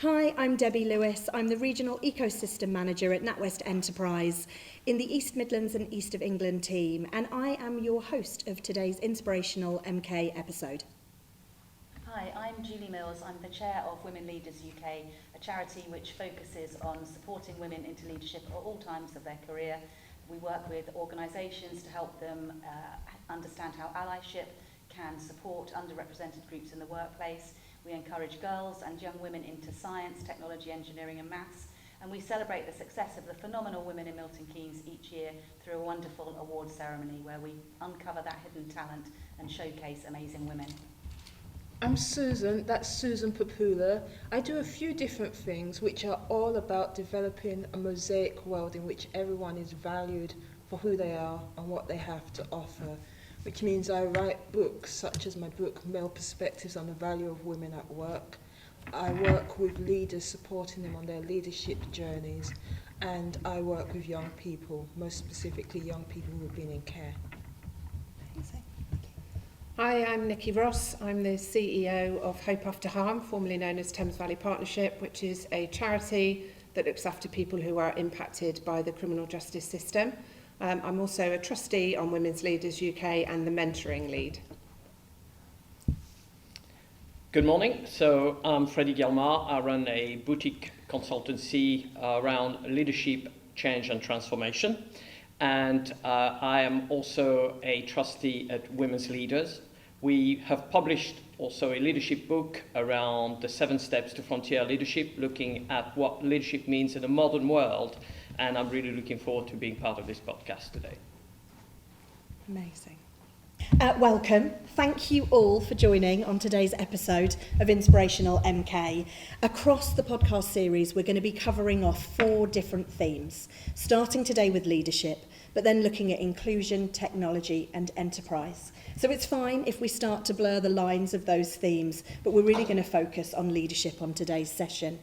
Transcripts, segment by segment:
Hi, I'm Debbie Lewis. I'm the Regional Ecosystem Manager at NatWest Enterprise in the East Midlands and East of England team, and I am your host of today's Inspirational MK episode. Hi, I'm Julie Mills. I'm the Chair of Women Leaders UK, a charity which focuses on supporting women into leadership at all times of their career. We work with organisations to help them understand how allyship can support underrepresented groups in the workplace. We encourage girls and young women into science, technology, engineering and maths, and we celebrate the success of the phenomenal women in Milton Keynes each year through a wonderful award ceremony where we uncover that hidden talent and showcase amazing women. I'm Susan, that's Susan Popoola. I do a few different things which are all about developing a mosaic world in which everyone is valued for who they are and what they have to offer, which means I write books such as my book Male Perspectives on the Value of Women at Work. I work with leaders, supporting them on their leadership journeys, and I work with young people, most specifically young people who have been in care. Hi, I'm Nikki Ross. I'm the CEO of Hope After Harm, formerly known as Thames Valley Partnership, which is a charity that looks after people who are impacted by the criminal justice system. I'm also a trustee on Women's Leaders UK and the mentoring lead. Good morning. So I'm Freddie Guilmard. I run a boutique consultancy around leadership, change and transformation. And I am also a trustee at Women's Leaders. We have published also a leadership book around the 7 steps to frontier leadership, looking at what leadership means in a modern world. And I'm really looking forward to being part of this podcast today. Amazing. Welcome. Thank you all for joining on today's episode of Inspirational MK. Across the podcast series, we're going to be covering off 4 different themes, starting today with leadership, but then looking at inclusion, technology and enterprise. So it's fine if we start to blur the lines of those themes, but we're really going to focus on leadership on today's session.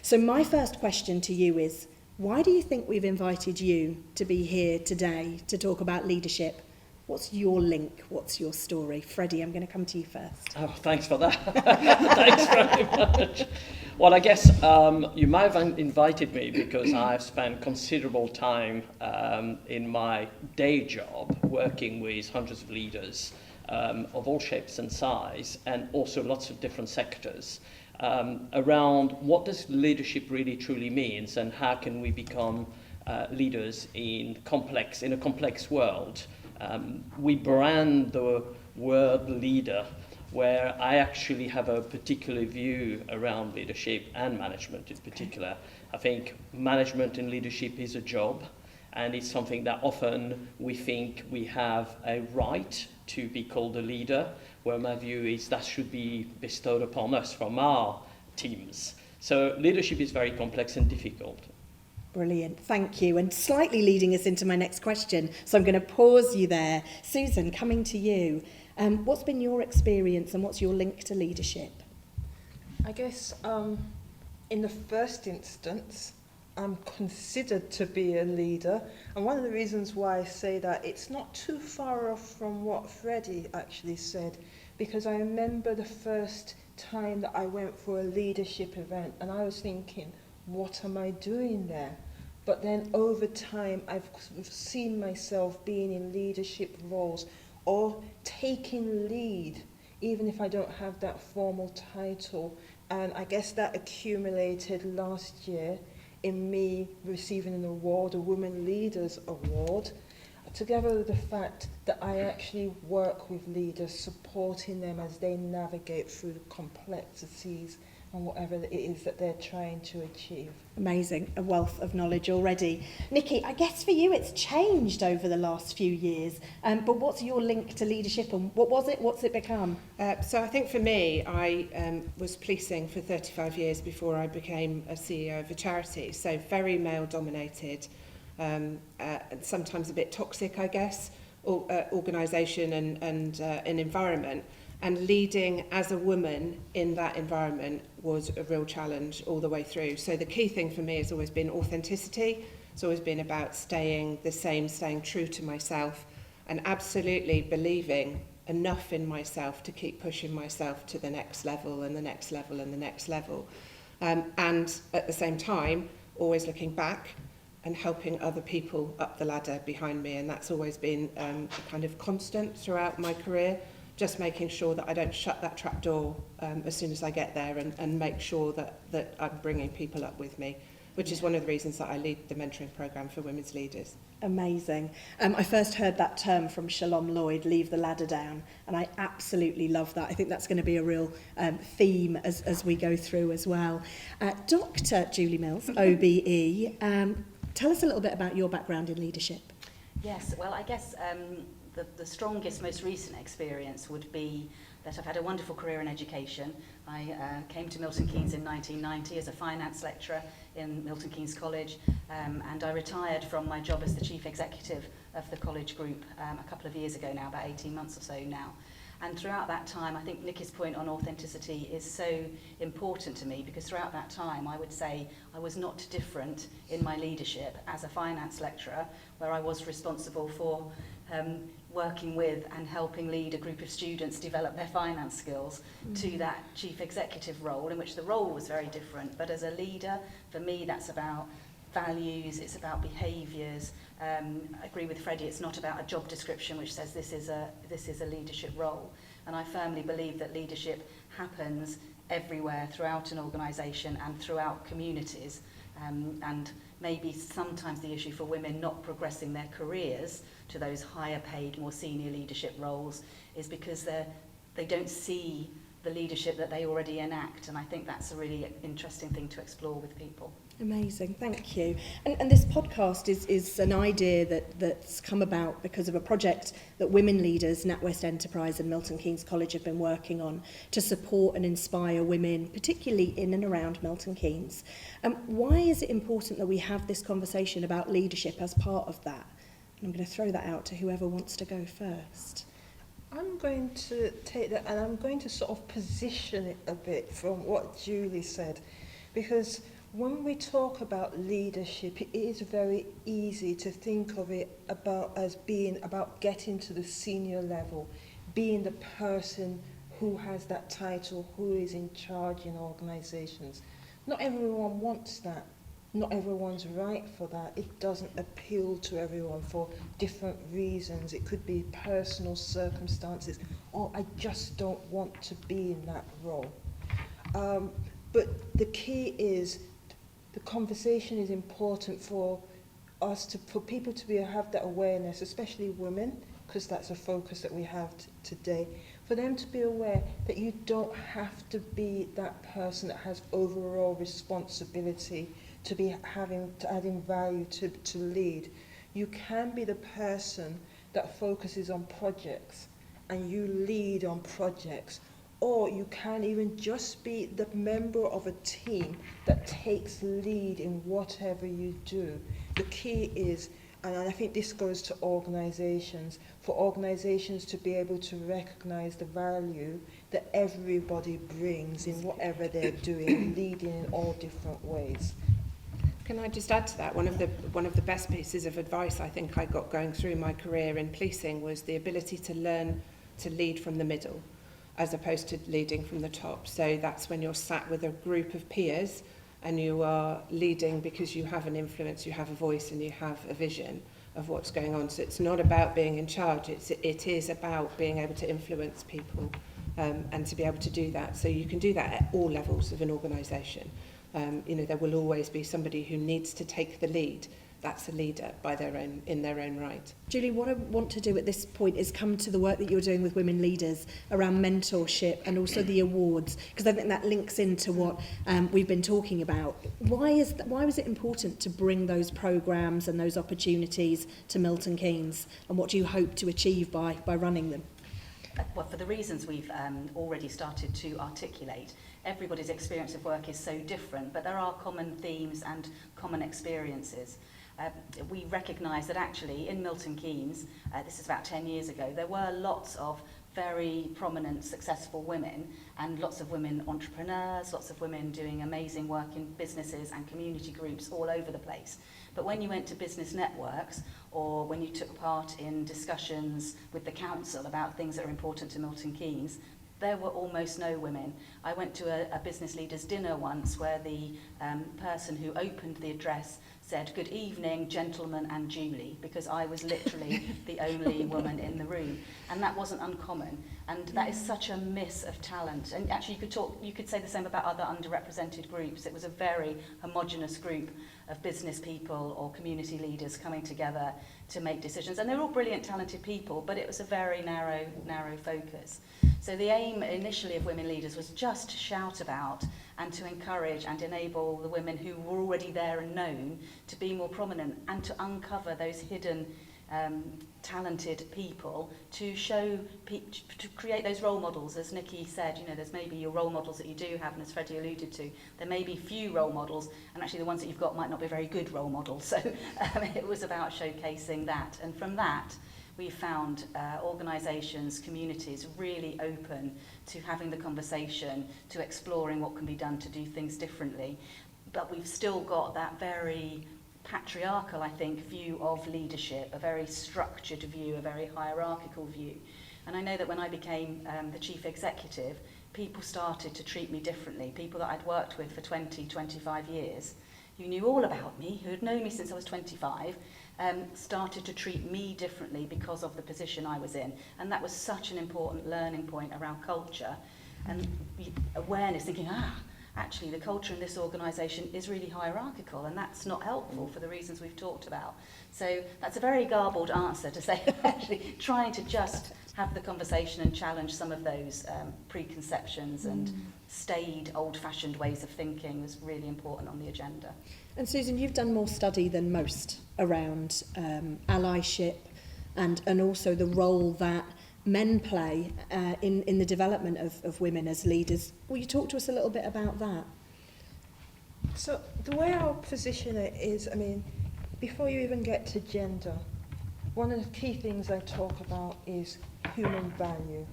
So my first question to you is, why do you think we've invited you to be here today to talk about leadership? What's your link? What's your story? Freddie, I'm going to come to you first. Oh, thanks for that. Thanks very much. Well, I guess you might have invited me because I've spent considerable time in my day job working with hundreds of leaders of all shapes and size, and also lots of different sectors around what does leadership really truly means, and how can we become leaders in a complex world. We brand the word leader, where I actually have a particular view around leadership and management in particular. I think management and leadership is a job, and it's something that often we think we have a right to be called a leader, where my view is that should be bestowed upon us from our teams. So leadership is very complex and difficult. Brilliant, thank you. And slightly leading us into my next question, so I'm going to pause you there. Susan, coming to you. What's been your experience and what's your link to leadership? I guess in the first instance, I'm considered to be a leader. And one of the reasons why I say that, it's not too far off from what Freddie actually said, because I remember the first time that I went for a leadership event and I was thinking, what am I doing there? But then over time, I've seen myself being in leadership roles or taking lead, even if I don't have that formal title. And I guess that accumulated last year in me receiving an award, a Women Leaders Award, together with the fact that I actually work with leaders, supporting them as they navigate through the complexities and whatever it is that they're trying to achieve. Amazing, a wealth of knowledge already. Nikki, I guess for you it's changed over the last few years, but what's your link to leadership and what was it, what's it become? So I think for me, I was policing for 35 years before I became a CEO of a charity, so very male dominated, sometimes a bit toxic, I guess, organisation and an environment. And leading as a woman in that environment was a real challenge all the way through. So the key thing for me has always been authenticity. It's always been about staying the same, staying true to myself, and absolutely believing enough in myself to keep pushing myself to the next level and the next level and the next level. and at the same time, always looking back and helping other people up the ladder behind me. And that's always been a kind of constant throughout my career, just making sure that I don't shut that trap door as soon as I get there, and make sure that I'm bringing people up with me, which is one of the reasons that I lead the mentoring programme for women's leaders. Amazing. I first heard that term from Shalom Lloyd, leave the ladder down, and I absolutely love that. I think that's going to be a real theme as we go through as well. Dr Julie Mills OBE, tell us a little bit about your background in leadership. Yes, well, I guess the strongest, most recent experience would be that I've had a wonderful career in education. I came to Milton Keynes in 1990 as a finance lecturer in Milton Keynes College, and I retired from my job as the chief executive of the college group a couple of years ago now, about 18 months or so now. And throughout that time, I think Nikki's point on authenticity is so important to me, because throughout that time, I would say I was not different in my leadership as a finance lecturer, where I was responsible for working with and helping lead a group of students develop their finance skills, to that chief executive role, in which the role was very different. But as a leader, for me, that's about values, it's about behaviours. I agree with Freddie, it's not about a job description which says this is a leadership role. And I firmly believe that leadership happens everywhere throughout an organisation and throughout communities. And maybe sometimes the issue for women not progressing their careers to those higher paid, more senior leadership roles is because they don't see the leadership that they already enact. And I think that's a really interesting thing to explore with people. Amazing, thank you. And this podcast is an idea that's come about because of a project that women leaders, NatWest Enterprise and Milton Keynes College have been working on to support and inspire women, particularly in and around Milton Keynes. Why is it important that we have this conversation about leadership as part of that? And I'm going to throw that out to whoever wants to go first. I'm going to take that, and I'm going to sort of position it a bit from what Julie said, because when we talk about leadership, it is very easy to think of it as being about getting to the senior level, being the person who has that title, who is in charge in organisations. Not everyone wants that. Not everyone's right for that. It doesn't appeal to everyone for different reasons. It could be personal circumstances, or I just don't want to be in that role. But the key is the conversation is important for people to have that awareness, especially women, because that's a focus that we have today, for them to be aware that you don't have to be that person that has overall responsibility to be adding value to lead. You can be the person that focuses on projects and you lead on projects, or you can even just be the member of a team that takes lead in whatever you do. The key is, and I think this goes to organisations, for organisations to be able to recognise the value that everybody brings in whatever they're doing, leading in all different ways. Can I just add to that? One of the best pieces of advice I think I got going through my career in policing was the ability to learn to lead from the middle, as opposed to leading from the top. So that's when you're sat with a group of peers and you are leading because you have an influence, you have a voice, and you have a vision of what's going on. So it's not about being in charge, it is about being able to influence people and to be able to do that. So you can do that at all levels of an organisation. There will always be somebody who needs to take the lead. That's a leader in their own right. Julie, what I want to do at this point is come to the work that you're doing with women leaders around mentorship and also the awards, because I think that links into what we've been talking about. Why was it important to bring those programmes and those opportunities to Milton Keynes, and what do you hope to achieve by running them? Well, for the reasons we've already started to articulate, everybody's experience of work is so different, but there are common themes and common experiences. We recognise that actually in Milton Keynes, this is about 10 years ago, there were lots of very prominent, successful women, and lots of women entrepreneurs, lots of women doing amazing work in businesses and community groups all over the place. But when you went to business networks, or when you took part in discussions with the council about things that are important to Milton Keynes, there were almost no women. I went to a business leaders dinner once where the person who opened the address said, "Good evening, gentlemen and Julie," because I was literally the only woman in the room. And that wasn't uncommon. And that is such a miss of talent. And actually you could say the same about other underrepresented groups. It was a very homogenous group of business people or community leaders coming together to make decisions. And they were all brilliant, talented people, but it was a very narrow focus. So the aim initially of Women Leaders was just to shout about and to encourage and enable the women who were already there and known to be more prominent and to uncover those hidden talented people, to show, to create those role models. As Nikki said, you know, there's maybe your role models that you do have, and as Freddie alluded to, there may be few role models, and actually the ones that you've got might not be very good role models. So it was about showcasing that. And from that, we found organisations, communities really open to having the conversation, to exploring what can be done to do things differently. But we've still got that very patriarchal, I think, view of leadership, a very structured view, a very hierarchical view. And I know that when I became the chief executive, people started to treat me differently. People that I'd worked with for 20, 25 years, who knew all about me, who had known me since I was 25, started to treat me differently because of the position I was in. And that was such an important learning point around culture and awareness, thinking, actually the culture in this organisation is really hierarchical, and that's not helpful for the reasons we've talked about. So that's a very garbled answer to say actually trying to just have the conversation and challenge some of those preconceptions and staid old-fashioned ways of thinking was really important on the agenda. And Susan, you've done more study than most around allyship and also the role that men play in the development of women as leaders. Will you talk to us a little bit about that? So the way I'll position it is, I mean, before you even get to gender, one of the key things I talk about is human value.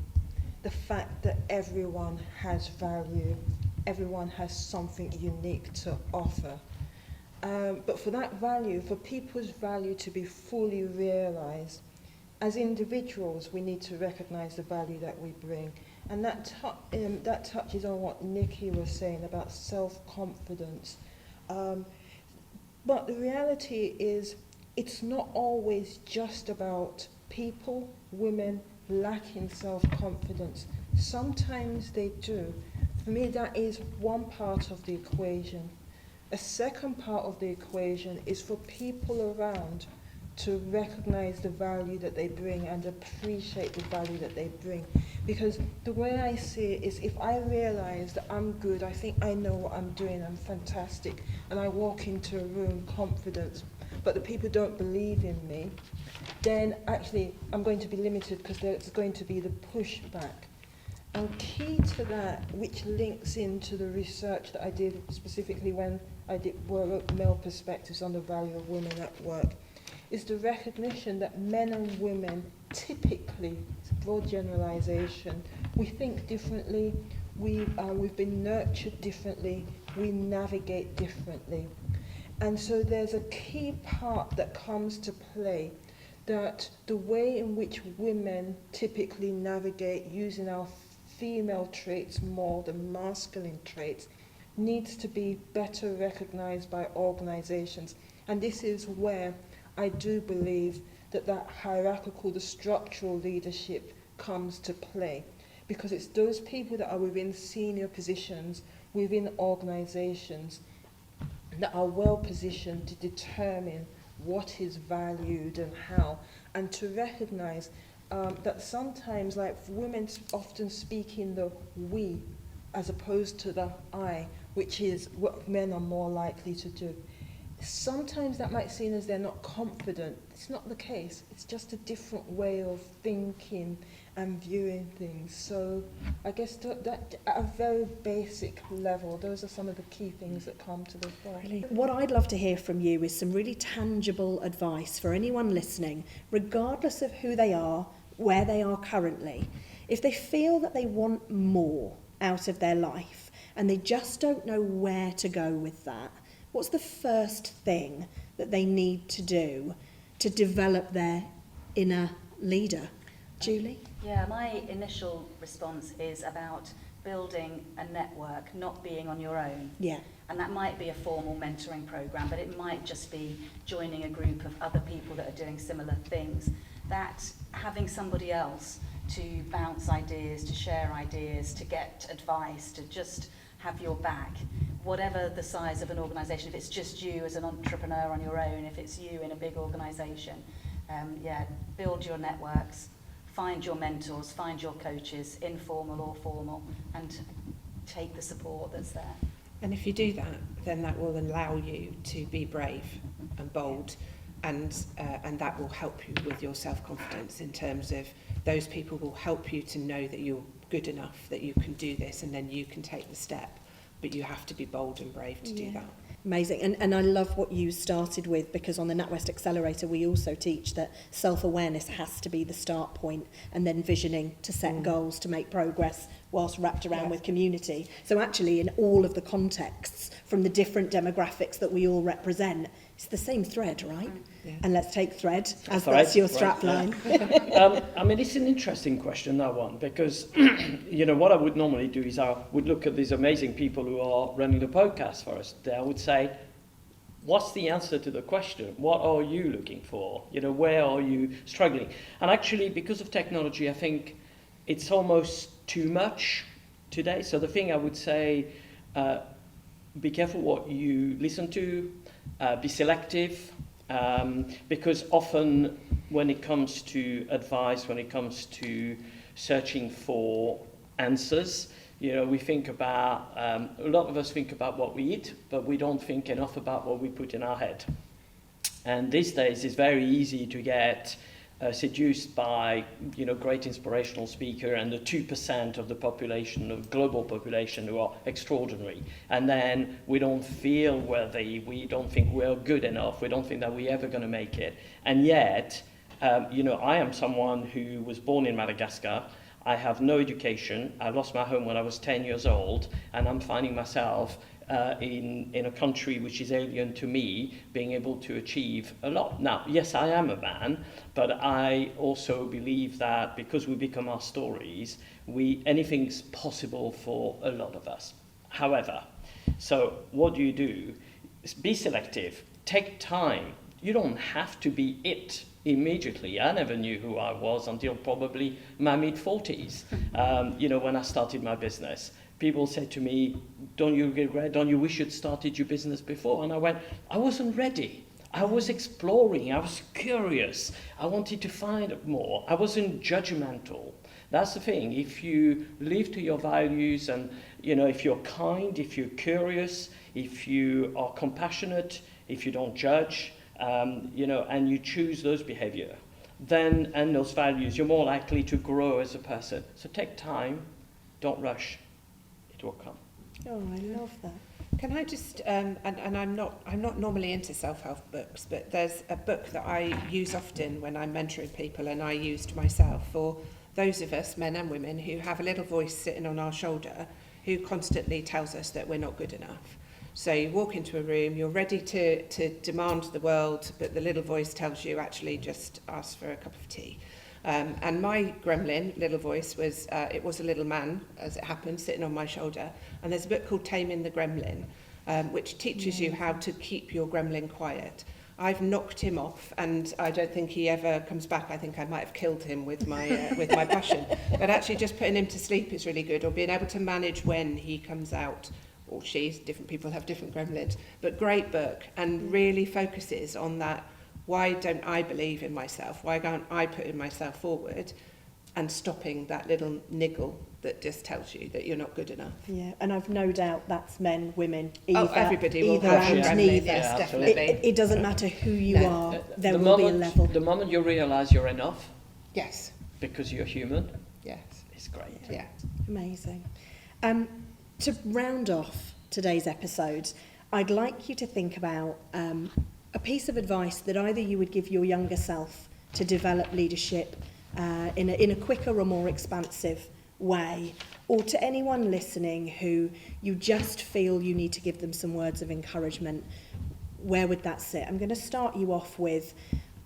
The fact that everyone has value, everyone has something unique to offer. But for that value, for people's value to be fully realised, as individuals, we need to recognise the value that we bring. And that touches on what Nikki was saying about self-confidence. But the reality is, it's not always just about people, women, lacking self-confidence. Sometimes they do. For me, that is one part of the equation. A second part of the equation is for people around to recognize the value that they bring and appreciate the value that they bring. Because the way I see it is, if I realize that I'm good, I think I know what I'm doing, I'm fantastic, and I walk into a room confident, but the people don't believe in me, then actually I'm going to be limited because there's going to be the pushback. And key to that, which links into the research that I did specifically when I did work male perspectives on the value of women at work, is the recognition that men and women typically, it's a broad generalization, we think differently, we've been nurtured differently, we navigate differently. And so there's a key part that comes to play, that the way in which women typically navigate using our female traits more than masculine traits needs to be better recognized by organizations. And this is where I do believe that hierarchical, the structural leadership comes to play, because it's those people that are within senior positions, within organizations, that are well positioned to determine what is valued and how, and to recognize that sometimes, like, women often speak in the we as opposed to the I, which is what men are more likely to do. Sometimes that might seem as they're not confident. It's not the case. It's just a different way of thinking and viewing things. So I guess that at a very basic level, those are some of the key things that come to the fore. What I'd love to hear from you is some really tangible advice for anyone listening, regardless of who they are, where they are currently. If they feel that they want more out of their life and they just don't know where to go with that, what's the first thing that they need to do to develop their inner leader? Julie? Yeah, my initial response is about building a network, not being on your own. Yeah. And that might be a formal mentoring program, but it might just be joining a group of other people that are doing similar things. That having somebody else to bounce ideas, to share ideas, to get advice, to just have your back, whatever the size of an organisation, if it's just you as an entrepreneur on your own, if it's you in a big organisation, build your networks, find your mentors, find your coaches, informal or formal, and take the support that's there. And if you do that, then that will allow you to be brave and bold, and that will help you with your self-confidence in terms of those people will help you to know that you're good enough, that you can do this, and then you can take the step. But you have to be bold and brave to do that. Amazing. And I love what you started with, because on the NatWest Accelerator we also teach that self-awareness has to be the start point, and then visioning to set goals to make progress whilst wrapped around with community. So actually in all of the contexts from the different demographics that we all represent, it's the same thread, right? Yeah. And let's take thread as Thread, that's your right, strap line. I mean, it's an interesting question, that one, because, you know, what I would normally do is I would look at these amazing people who are running the podcast for us. I would say, what's the answer to the question? What are you looking for? You know, where are you struggling? And actually, because of technology, I think it's almost too much today. So the thing I would say, be careful what you listen to, be selective, because often when it comes to advice, when it comes to searching for answers, you know, we think about, a lot of us think about what we eat, but we don't think enough about what we put in our head. And these days it's very easy to get seduced by, you know, great inspirational speaker and the 2% of the population, of global population, who are extraordinary. And then we don't feel worthy, we don't think we're good enough, we don't think that we're ever going to make it. And yet, you know, I am someone who was born in Madagascar. I have no education. I lost my home when I was 10 years old, and I'm finding myself in a country which is alien to me, being able to achieve a lot. Now, yes, I am a man, but I also believe that because we become our stories, anything's possible for a lot of us. However, so what do? Be selective. Take time. You don't have to be it immediately. I never knew who I was until probably my mid-40s, you know, when I started my business. People said to me, don't you regret, don't you wish you'd started your business before? And I went, I wasn't ready. I was exploring, I was curious. I wanted to find more. I wasn't judgmental. That's the thing. If you live to your values and, you know, if you're kind, if you're curious, if you are compassionate, if you don't judge, you know, and you choose those behavior, then, and those values, you're more likely to grow as a person. So take time, don't rush. Will come. Oh, I love that. Can I just, and I'm not normally into self-help books, but there's a book that I use often when I'm mentoring people, and I used myself for those of us, men and women, who have a little voice sitting on our shoulder who constantly tells us that we're not good enough. So you walk into a room, you're ready to demand the world, but the little voice tells you actually just ask for a cup of tea. And my gremlin, little voice, was it was a little man, as it happened, sitting on my shoulder. And there's a book called Taming the Gremlin, which teaches you how to keep your gremlin quiet. I've knocked him off, and I don't think he ever comes back. I think I might have killed him with my passion. But actually just putting him to sleep is really good, or being able to manage when he comes out, or she. Different people have different gremlins. But great book, and really focuses on that. Why don't I believe in myself? Why can't I put in myself forward? And stopping that little niggle that just tells you that you're not good enough. Yeah, and I've no doubt that's men, women, everybody will either have and gremlin, neither. yes, definitely. It doesn't matter who you are, there the will be a moment, level. The moment you realise you're enough, Yes. because you're human, Yes. it's great. Yeah. Amazing. To round off today's episode, I'd like you to think about a piece of advice that either you would give your younger self to develop leadership in a quicker or more expansive way, or to anyone listening who you just feel you need to give them some words of encouragement. Where would that sit? I'm going to start you off with,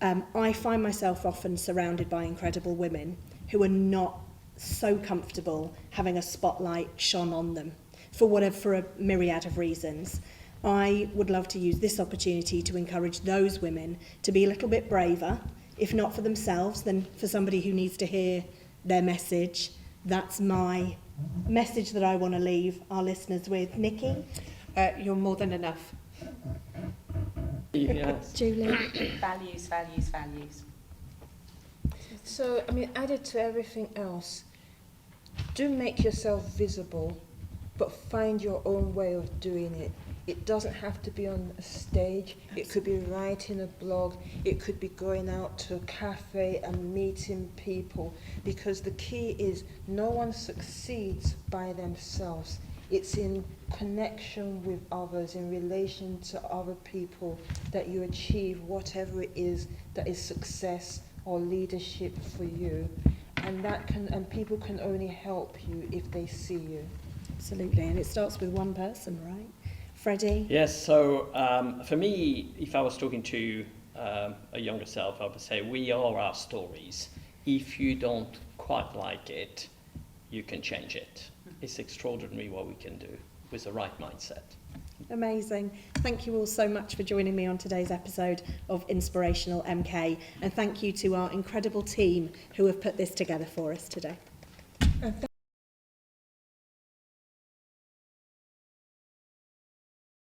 I find myself often surrounded by incredible women who are not so comfortable having a spotlight shone on them for a myriad of reasons. I would love to use this opportunity to encourage those women to be a little bit braver, if not for themselves, then for somebody who needs to hear their message. That's my message that I want to leave our listeners with. Nikki? You're more than enough. Yes. Julie? Values, values, values. So, I mean, added to everything else, do make yourself visible, but find your own way of doing it. It doesn't have to be on a stage. It could be writing a blog. It could be going out to a cafe and meeting people, because the key is no one succeeds by themselves. It's in connection with others, in relation to other people, that you achieve whatever it is that is success or leadership for you. And people can only help you if they see you. Absolutely, and it starts with one person, right? Freddie? Yes, so for me, if I was talking to a younger self, I would say we are our stories. If you don't quite like it, you can change it. It's extraordinary what we can do with the right mindset. Amazing. Thank you all so much for joining me on today's episode of Inspirational MK, and thank you to our incredible team who have put this together for us today.